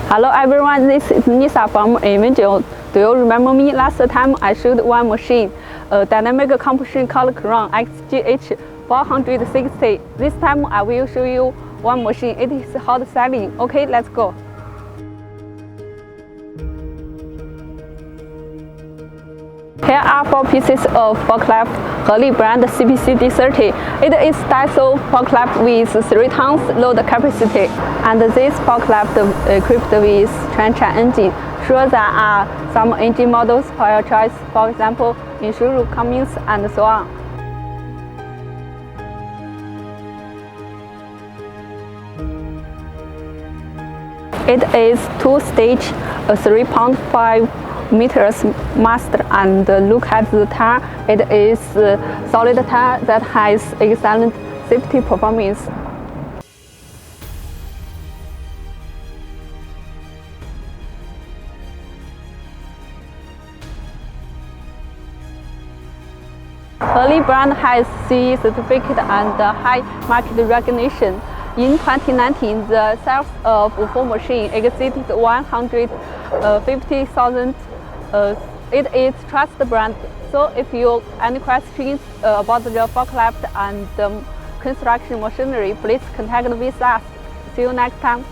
Hello everyone, this is Nissa from Evangel. Do you remember me? Last time I showed one machine, a dynamic compression Walkaround XGH460. This time I will show you one machine. It is hot selling. Okay, let's go. Here are 4 pieces of forklift HELI brand CPCD30. It is diesel forklift with 3 tons load capacity, and this forklift equipped with QuanChai engine. Sure, there are some engine models for your choice, for example, Isuzu, Cummins, and so on. It is 2-stage, 3.5 meters mast, and look at the tire. It is solid tire that has excellent safety performance. HELI brand has CE certificate and high market recognition. In 2019, the sales of full machine exceeded 150,000. It is trusted brand. So if you have any questions about the forklift and construction machinery, please contact with us. See you next time.